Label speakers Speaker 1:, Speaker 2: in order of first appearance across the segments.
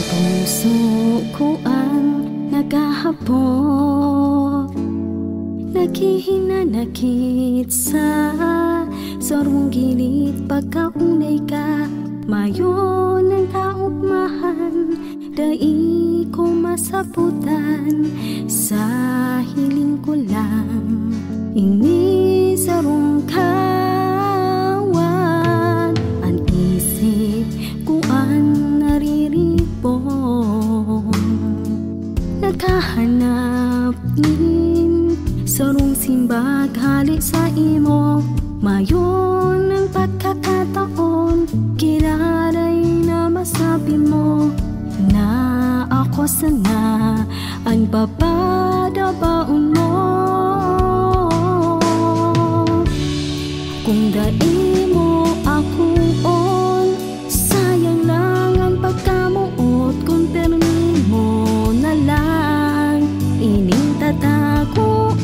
Speaker 1: Puso ko ang nagahapon, naghihinanakit sa sarong gilid. Pagkaunay ka, mayon ng kaugmahan, dai ko masaputan, sa hiling ko lang ini sarong kawan. Ang isip ko ang nariripon, naghahanap nin sarong simbag halik sa imo. Mayon ang pagkakataon, kiraray na masabi mo na ako sana ang papadabaon mo. Kung dai mo ako on, sayang lang ang pagkamuot. Kung permi mo na lang ining tatagoon.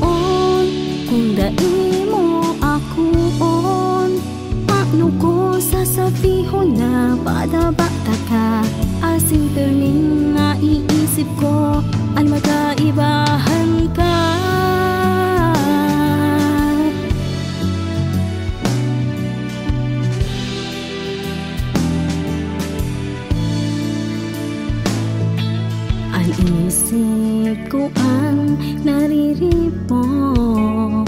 Speaker 1: Kung dai mo ako on, paano ko sasabihon na padabata ka? Asing perming naiisip ko ang magkaibahan ka. Ang isip ko ang nariripon,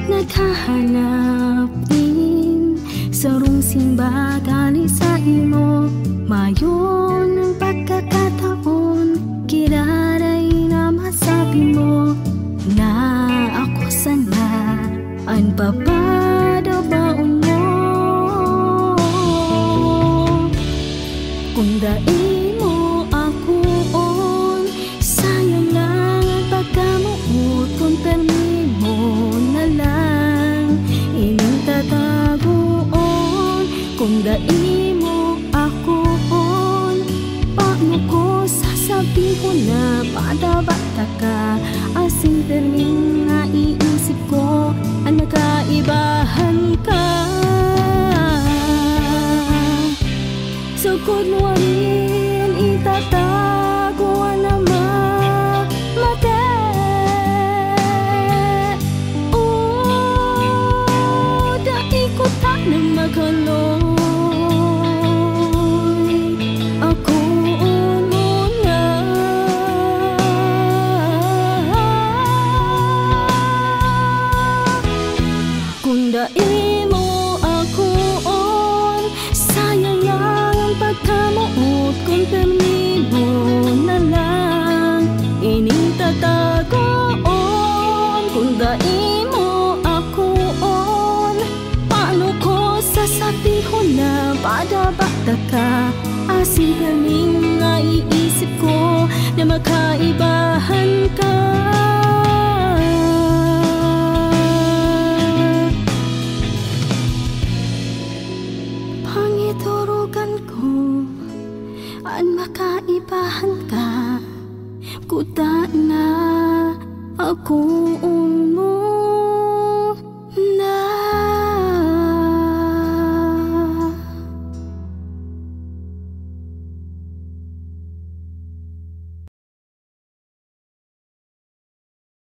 Speaker 1: naghahanap din sarong simbag halik sa imo. Mayon ang pagkakataon, kiraray na masabi mo na ako sana ang papadabaon mo. Kung dai mo ako on, sayang lang ang pagkamuot. Kung permi mo na lang ining tatagoon. Kung dai mo ako on, paano ko sasabihin na padabata ka? Asing perming naiisip ko ang nagkaibahan ka. Sugod mo rin itatago ang mate. Dai ko ta na maghalong dai mo ako on, sayang lang ang pagkamuot. Kung permi mo na lang ining tatagoon. Kung dai mo ako on, paano ko sasabihon na padabata ka? Asing perming naiisip ko na magkaibahan ka. Pangiturugan ko ang makaibahan ka. Kuta na ako